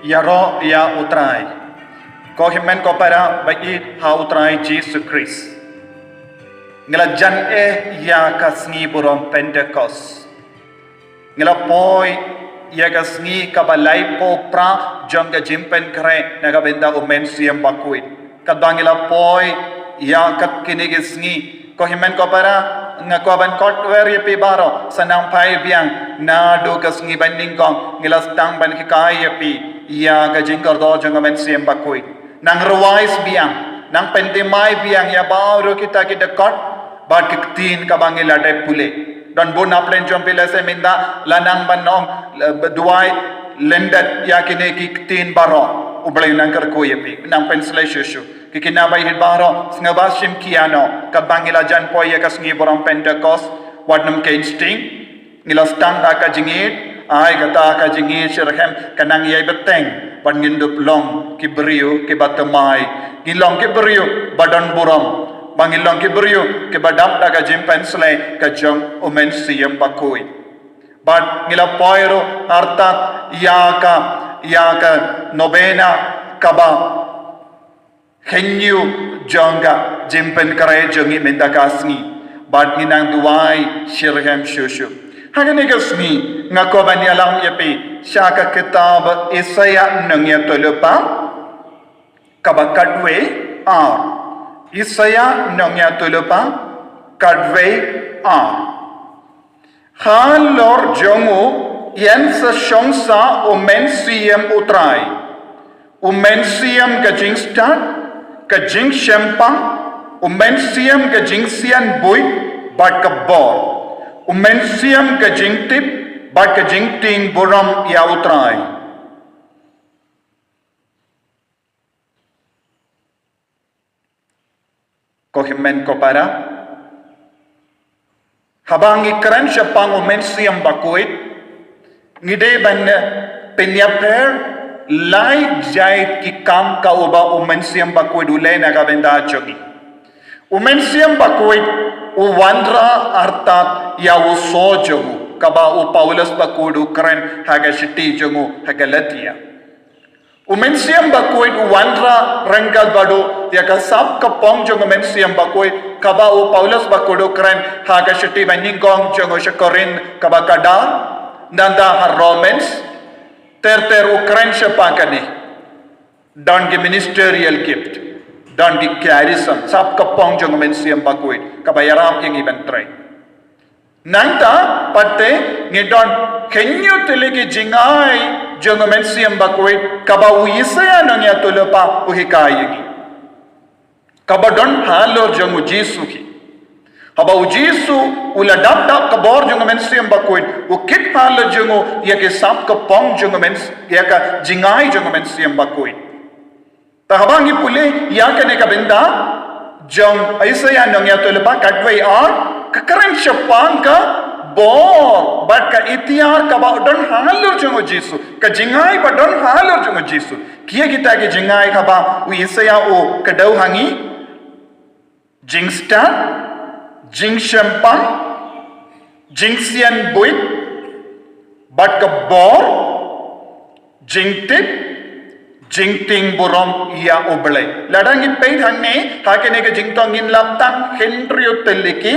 Yaro ya utrai. Ko himen ko para bait ha utrai Jesus Christ. Ngala jan ya kasngi burom Pentecost. Ngala poi ya kasngi kabalai po pra jong ga jimpen kare naga benda umen siam bakuit. Kadangila poi ya kat kinigisngi ko himen ko para ngakoban kot weri pi baro sanang pai biang na do kasngi banding kong ngilas tang ban kikai pi ya ga jingkar do jong umen siam bakuit. Nang ruwais biang nang pentimai biang ya baru kita kot bat kiktin kabangi lade pule dan bon aplen jompile se minda lanang banong duai lendat yakine kiktin baro ublay nang karko yepi nang pensle shushu kikinabai hit baro sngabasim kiano kabangi la jan po ya kasngi boram Pentecost wadnam ke insting ngilas tanda ka jingit ay kata ka jingit sirhem kanang yai beteng pan ngindup long kibriu ke batamai ngilong kibriu badan boram Bangilong kiberiu ke badam daga jimpensle ke jong umen siyam bakui. Bad ngila poiro artat yaka novena kaba henyu jonga jimpen kare jongi mendakasni. Bad nginang duai shirhem shushu. Hagani gasni ngakoban yalang yapi syaka kitab Isaya nangya tulupa kaba kadwe Isaya nongya tulupa kadwe halor jongu yen sa shongsa umen siyam utrai umen siyam gajing start gajing shempang umen siyam gajing sian bui bat kabor umen siyam gajing tip bat gajing ting buram ya utrai Kohimen ko para habang ikran siya pang umen siyam bakuit ngide ban penyaper lai jait ki kam ka uba umen siyam bakuit ulay nagabenda jogi umen siyam bakuit uwandra artat yawu so jogu kaba u Paulus bakudu kren haga shiti jogu haga latia umen siyam bakuit uwandra renggal badu ya ka sab ka pong jong umen siyam bakuit kaba u Paulus bakudu kren haga shiti baningong jong shakorin kaba kada nanda har Romans ter ukren shapakani don ki ministerial gift don ki charism sab ka pong jong umen siyam bakuit kaba yaram yang ibentray nanta patte ngidon kenyo telegi jingai jong umen siyam bakuit kaba u Isaya nangya tulupa uhikayagi kaba don halor jong u Jesu ki haba u Jesu uladap kabor jong umen siyam bakuit u kit halor jong u yake sap ka pong jong umen yaka jingai jong umen siyam bakuit tahabangi pule yakane ka benda jong Isaya nangya tulupa kadway kekeren syapang ka bor bat ka itiar ka ba don halur jong Jesu ka jingai ba don halur jong Jesu kia kita ke jingai ka ba u Isaya o kadau hangi jingsta jing syapang jingsian buit bat ka bor jingtip jingting borom ia oblay ladangi peit hangne hakene ke jingtong in laptang henry teliki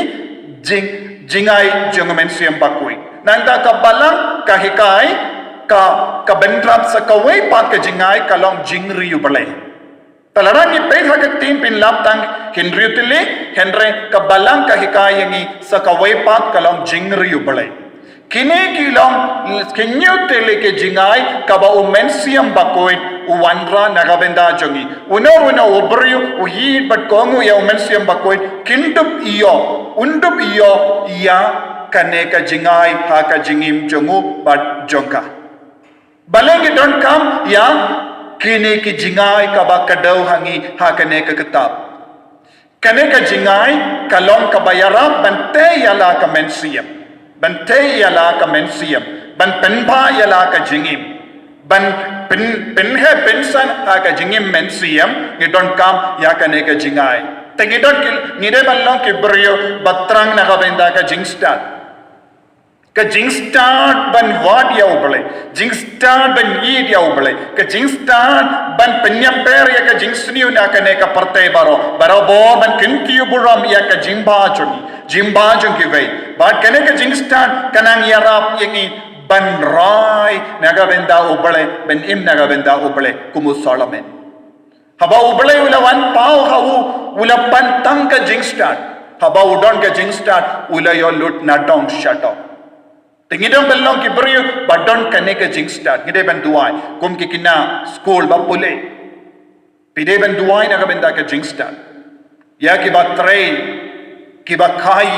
jingai jong umen siyam bakui nanda ka balang ka hikai ka bendrap sa kawai pat ka jingai kalong jingri ubalay talarang ipay hagak tin pinlap tang henry ka balang ka hikai yangi sa kawai pat kalong jingri ubalay kini kilong kinyo tele ke jingai ka ba umen siyam bakui uwandra nagabenda jongi uno obriu uhid bat kongu ya umen siyam bakui kindup undup iyo iya kaneka jingai haka jingim jongu bat jongka balengi don kam ya kini ki jingai kaba kadau hangi hakaneka kitab kaneka jingai kalong kabayara bante yala ka mensiyam bante yala ka mensiyam ban penba yala ka jingim ban penhe pensan haka jingim mensiyam ni don kam ya kaneka jingai Tengidon ngide balong kibrio batrang nakabenda ka jingstat Ke jing start ban wat ya ubale. Jing start ban yid ya ubale. Ke jing start ban penyaper ya ke jing sniu na ke ne ka partai baro. Baro bo ban kinkiu buram ya ke jing ba jungi. Jing ba jungi vei. Ba ke ne ke jing start kanang yarap yengi ban rai naga benda ubale ben im naga benda ubale kumu Solomon. Haba ubale ula wan pau hawu ula pantang ke jing start. Haba udon ke jing start ula yo lut na dong shut up. Tingidong belong ki beriu badon kane ke jing start ngide ban duai kum ki kina school ba pule pide ban duai na ka benda ke jing start ya ki ba train ki ba khai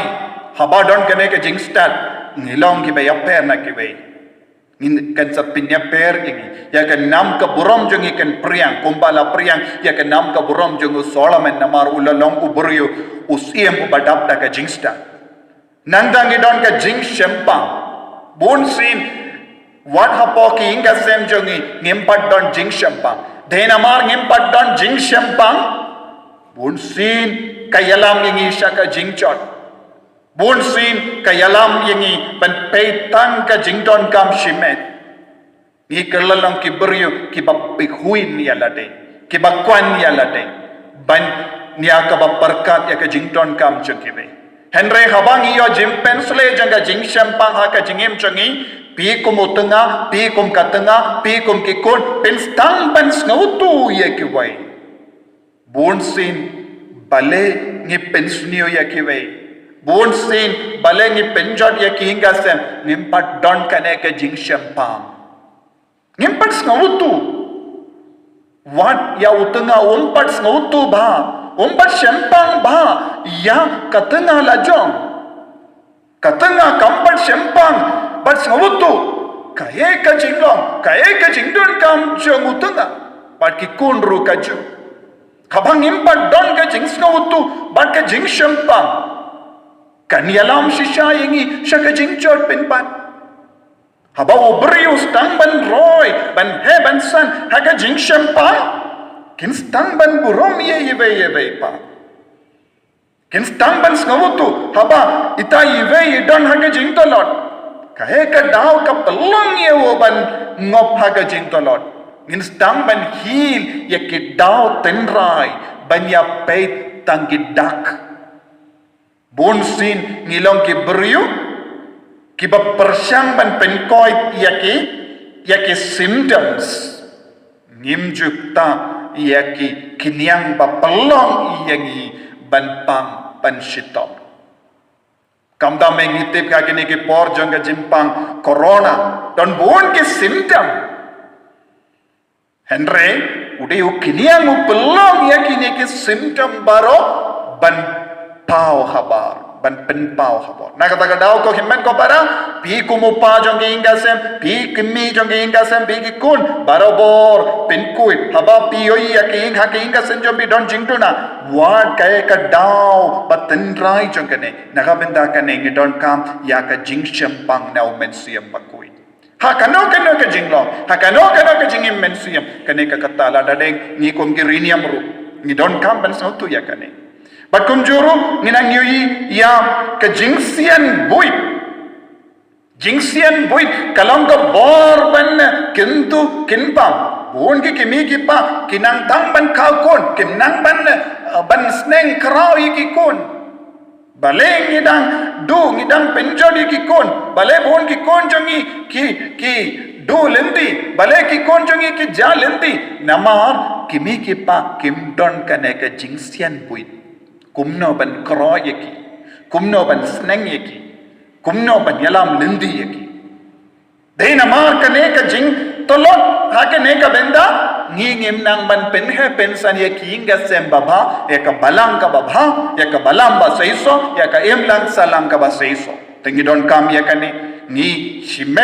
haba don kane ke jing start ngilong ki ba ya per na ki bei ngin kan sa pinya per ingi ya kan nam ka burom jongi kan priang kumbala priang ya kan nam ka burom jongu Solomon namar ulalong u beriu usiem u badap da ke jing start nandang idon ke jing shempang Bun sin what hapoki inga sem jongi ngimpat don jing shempang. Denamar ngimpat don jing shempang. Bun sin kayalam yengi shaka jing chot. Bun sin kayalam yengi ban peitang ka jing don kam shimet. Ni kerlalong ki beriu ki bapikuin ya lade. Ki bakwan ya lade. Ban niya ka baperkat ya ka jing don kam chungibe. Henry habang iyo jim pensle janga jing shempang ha ka jingim changi pi kum utenga pi kum katenga pi kum kikun penstang ban snautu ye ki wai bun sin bale ngi pensnio ye ki wai bun sin bale ngi penjot ye ki hinga sem ngimpat don kane ka jing shempang ngimpat snautu wat ya utenga umpat snautu ba umpat shempang ba ya katengah lajong katengah kampat shempang bat sawutu kaye ka jinglong kaye ka jingdon kam jong utengah bat ki kunru kaju kabang impat don ka jing sawutu bat ka jing shempang kan yalam shisha yengi shaka jing jot penpat haba ubri ustang ban roy ban he ban san haka jing shempang kin stang ban burom ye pa kin stang ban snawutu haba ita ye don haga jing tolot kahe ka daw ka pelong ye wo ban ngop haga jing tolot kin stang ban hil ye ki daw tenrai ban ya peit tangki dak bon sin ngilong ki beriu ki ba persyang ban penkoit ye ki symptoms ngimjuk ta yaki kinyang bapalong yangi banpang panshitop kamda mengitip ka kini ki por jong ka jimpang corona don buon ki symptom henry ude u kinyang u pelong yakini ki symptom baro ban pau habar ban pen pau habar nakata daw ko himmen ko para pi kumupa jong inga sem pi kimi jong inga sem pi ki kun barobor pen kuit haba pi oi ya ki ha ki inga sem jong bi don jingtuna wat kae ka daw baten rai jong kane nakabenda kane ngi don kam ya ka jing shempang na men siam bakui ha kano ka jinglong ha kano ka jingim men siam kane ka katala dadeng ni kom ki riniam ru ni don kam ban sautu ya kane Bat kumjuru nginang yui ya ke jingsian buit kalong ka bor ban kintu kinpam buon ki kimi ki pa kinang tang ban kau kon kinang ban sneng krau ki kon bale ngidang penjodi ki kon bale buon ki kon jongi ki do lendi bale ki kon jongi ki ja lendi namar kimi ki pa kim don kane ka jingsian buit kumno ban kro yeki kumno ban sneng yeki kumno ban yalam lindi yeki deina mar kane ka jing tolot ha kane ka benda ngingim nang ban pen he pensan yeki inga sem baba ya ka balang ka baba ya ka balam ba seiso ya ka emlang salang ka ba seiso tengidon kam ya kane ni shime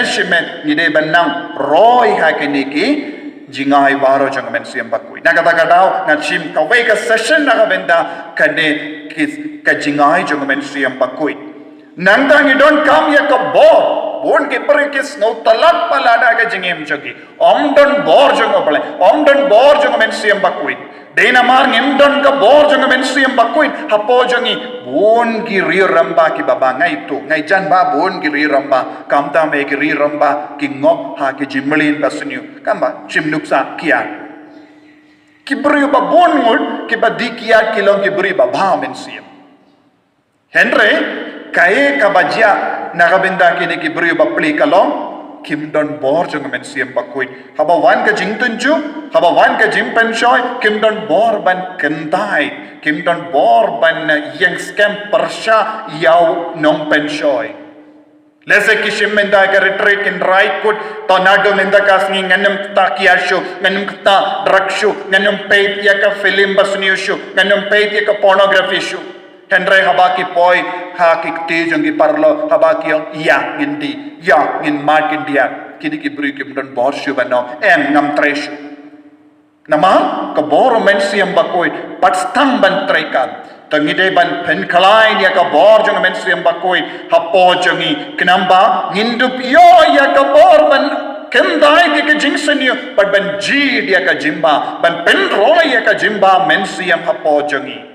ni de banang roy ha kane ki jingai baro jang men siam bakui nakata daw na chim ka wei ka session na benda kane ka jingai jang men siam bakui nandang idon kam ya ka bon ke per ke snow talat palada ka jingem jogi om don bor jang men siam bakui Dena mar ngimdon ka bor jong men siam bakuin hapo jongi bon gi ri ramba ki baba ngai tu ngai jan ba bon gi ri ramba kamta me gi ri ramba ki ngop ha ki jimlin basniu kamba chimnuk sa kia ki bri ba bon ngul ki ba dikia ki long ki bri ba ba men siam henre kai ka bajia nagabenda ki ne ki bri ba pli kalong kim don bor jong men siam bakuin haba wan ka jingtun chu haba wan ka jimpen shoy kim don bor ban kentai kim don bor ban yang scam persha yau nong pen shoy lese ki shimenda ka retreat in right kut tornado menda kasni nganam takia show nganam ta drug show nganam peit ya ka film basni show nganam peit ya ka pornography show Henry habaki poi haki te jongi parlo habaki yang iya ngindi ya ngin markin dia kini ki beri ki don bor shu bano ngam tresh nama ka bor men siam bakoi patstang ban trekan tangide ban pen khalai ya ka bor jong men siam bakoi hapo jongi kinamba ngindup yo ya ka bor ban kendai ki jingseniu but ban ji dia ka jimba ban pen roy ya ka jimba men siam hapo jongi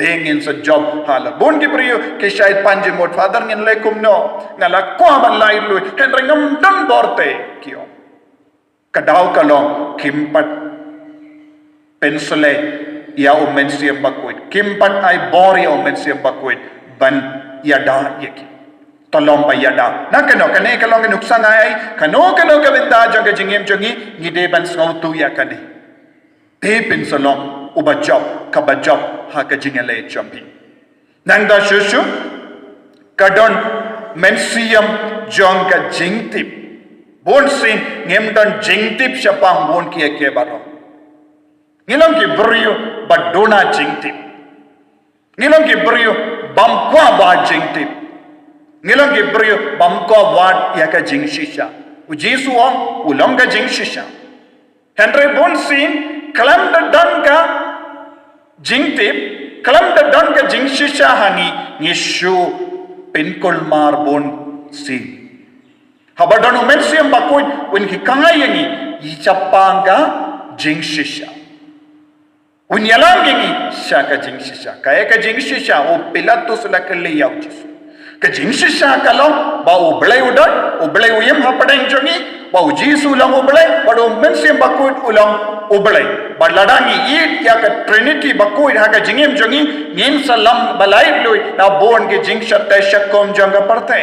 Tengin sa job hala. Bon ki priyo ke shayad panji mot father ngin lekum no. Ngala ko ban lai lui. Henry ngam dan borte kiyo. Kadaw kalong kimpat pensole ya umen siyam bakuit. Kimpat ay bor ya umen siyam bakuit. Ban yada yaki. Tolong pa yada. Na kano kane kalong nuksan ay kano ka benda jong ka jingim jongi ngide ban snautu ya kane. Te pensolong uba job kabajab ha ka jingale champi nangda shushu kadon mensiam jong ka jingtip bon sin ngemdan jingtip shapang bon ki ke baro ngilong ki brio badona jingtip ngilong ki brio bamkwa ba jingtip ngilong ki brio bamkwa wat ya ka jingshisha ujisu ong ulong ka jingshisha henry bon sin kalam da danka jingtip kalam da don ka jingshisha hangi ngishu pinkol mar bon si habadon mensiam bakoy when ki kangayangi ichapanga jingshisha unyalangi shaka jingshisha kaya ka jingshisha o pilatus la kali yaujis ka jingshisha kalong ba ublay udot ublay uyam hapadang jongi ba ujisu lang ublay bado mensiam bakoy ulang ublay badladangi eat ya ka trinity bakoy ha ka jingim jongi nin salam balai lui na bon ke jing shatte shakom janga parte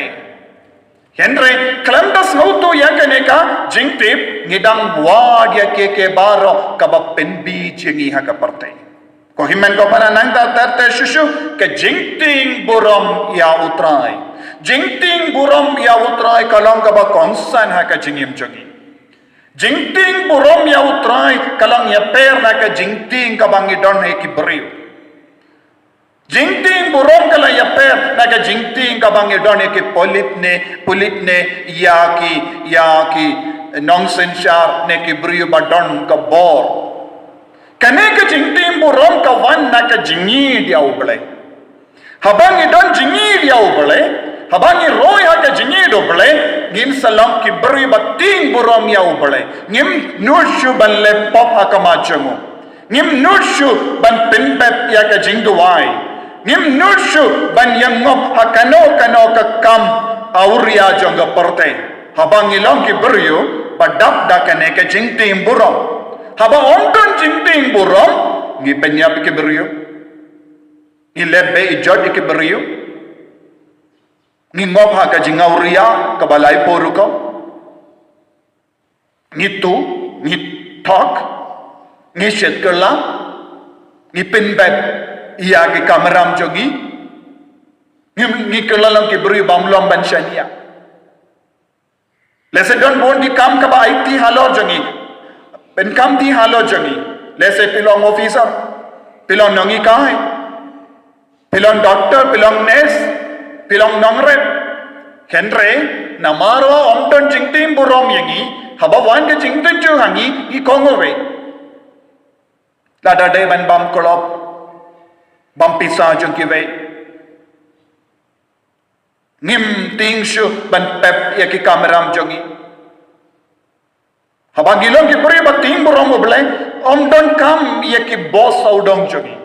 henry klamdas hoto ya ka ne ka jingtip ngidang wad ya ke baro ka ba penbi chingi ha ka parte ko himen ko pana nangta tarte shushu ke jingting buram ya utrai jingting buram ya utrai kalong ka ba konsan ha ka jingim jongi jingting burom ya utrai kalang ya per na ka jingting ka bangi don he ki beriu jingting burom kala ya per na ka jingting ka bangi don he ki politne ya ki nonsenshar ne ki beriu ba don ka bor kane ka jingting burom ka wan na ka jingi dia uble habangi don jingi dia uble habangi roy ha ka jingi do uble ngim salam ki beri bating buram ya ubale ngim nushu ban lepop akamajango ngim nushu ban pinpep ya ka jingduai ngim nushu ban yangop hakano ka kam auria jonga porte habang ilong ki beriyo padap da kane ka jingting buram haba onton jingting buram ngi penyap ki beriyo ilebe ijod ki beriyo ni ngop ha ka jingauria ka balai poru ko ni tu ni talk ni shetkala ni pinbet iya ki kameram jogi ni kelalang ki beri bamlom ban shania lese don bon di kam ka ba IT halor jogi pen kam di halor jogi lese pilong officer pilong nongi kai pilong doctor pilong nurse pilong nongret henry namaro omton jingtim burom yangi habawan ke jingtin ju hangi I kongowe lada de ban bam kolop bam pisa jung kiwe ngim ting shu ban pep ya ki kameram jongi habagilong ki puri ba ting burom oble om don kam ya ki boss saudong jongi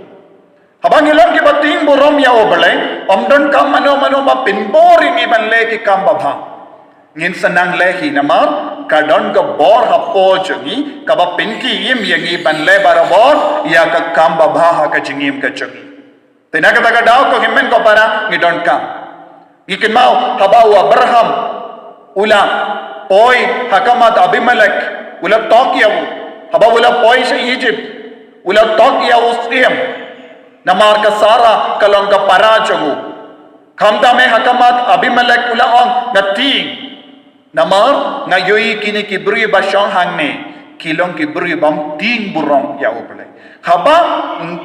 habang ilang ki bating burom ya obale om don kam mano ba pinboring iban le ki kam babha ngin sanang lehi namar kadon ka bor hapo jongi ka ba pinki yim yangi ban le barabor ya ka kam babha ha ka jingim ka jongi tena ka daw ko himmen ko para ngi don kam ngikin mau habau Abraham ulang poi hakamat Abimelek ulang Tokyo haba ulang poi sa Egypt ulang Tokyo Ustiam namar ka Sara kalong ka parajangu kamta me hakamat Abimelek ulang ong nating namar ngayoy kini kibri ba siyang hangne kilong kibri bam ting burong ya ubale haba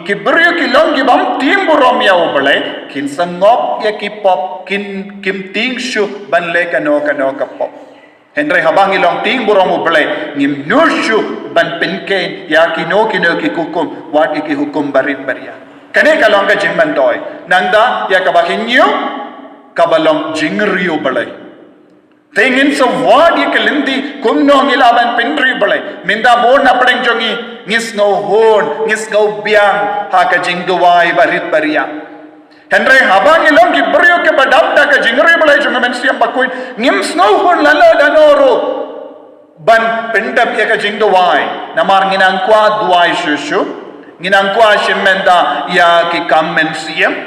kibri kilong gibam ting burong ya ubale kin sangop ya kipop kim ting shu ban le kano kapop Henry habang ilong ting burong ubale ngim nurshu ban pinke ya kino ki hukum wat iki hukum barit baria kane kalong ka jingman toy nanda ya kabahinyo kabalong jingriyo balay Tingin sa wadi kalindi kumno ngilaban pinri balay minda bon na padeng jongi ngis no hon ngis no biang haka jingduwai barit baria Henry habang ilong gibriyo ke badapta ka jingri balay jonga mensiam bakuin ngim snow hon lalo danoro ban pindap ya ka jingduwai namar nginang kwa duwai shushu nginang kwa shimenda ya ki kam mensiam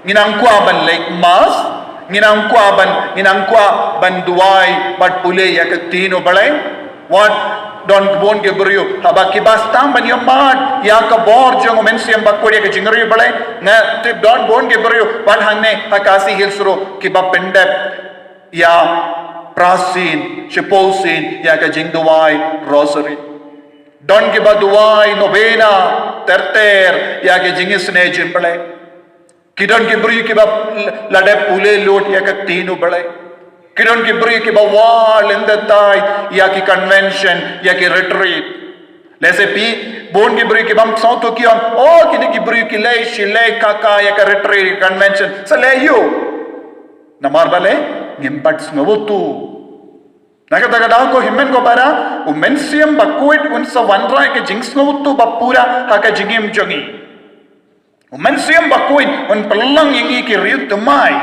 nginang kwa ban lake mas nginang kwa ban duai bat pule ya ke tino balai what don bon ke brio haba ki bastam ban yamad ya ka bor jong mensiam bakuri ke jingri balai na tip don bon ke brio ban hanne hakasi hilsuro ki ba pendep ya prasin chiposin ya ka jing duai rosary don ke ba duai novena terter ya ke jingisne jin balai Kidon ki beri ki ba lade pule lot ya ka tinu balai kidon ki beri ki ba wall in the tai ya ki convention ya ki retreat lese pi bon ki beri ki bam sau to ki on oh kini ki beri ki lei shile kaka ya ka retreat convention sa le you namar bale ngimpat snowotu naga daw ko himmen ko para u mensiam bakuit un sa wanra ke jing snowotu bapura ha ka jingim jongi Mensiam bakuin un pelang yang iki riut temai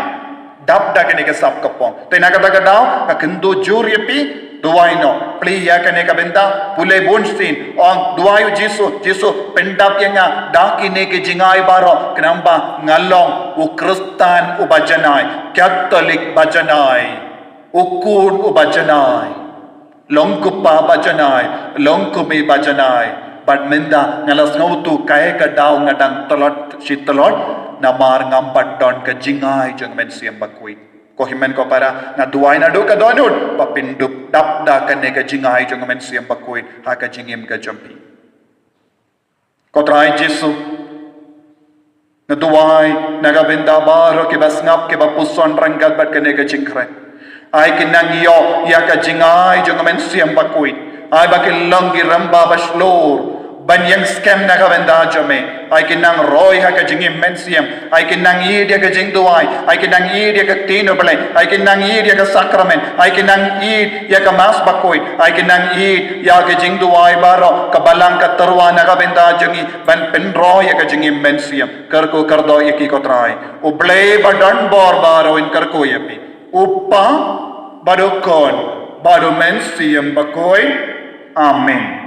dap da kene ka sap kapong te naga daw ka kendo juri pi duai no pli ya kene ka benda pule bonsin on duai jisu pendap yang da kine ke jingai baro kenamba ngalong u kristan u bajanai katolik bajanai ukun u bajanai longkupa bajanai longkumi bajanai But menda ngalas ngautu kaya ka daw ngadang talot namar ngampat don ka jingay jang mensiam bakui ko himen ko para na duay na do ka donut papindup dapda kane ka jingay jang mensiam bakui ha ka jingim ka jampi ko try Jesu na duay nagabenda baro ke basngap ke bapuson ranggal bat kane ka jingkre ay kinang iyo ya ka jingay jang mensiam bakui ay bakil langgi ramba baslor Banyang scam na kabenda jame. Ay kinang roy ha ka jingim mensiam. Ay kinang idya ka jing duay. Ay kinang idya ka tino balay. Ay kinang idya ka sakrament. Ay kinang idya ka mas bakoy. Ay kinang idya ka jing duay baro. Kabalang ka tarwa na kabenda jangi. Ban penroy ka jingim mensiam. Karko kardo yaki ko try. Ublay badan bor baro in karko yapi. Upa badukon. Bado mensiam bakoy. Amen.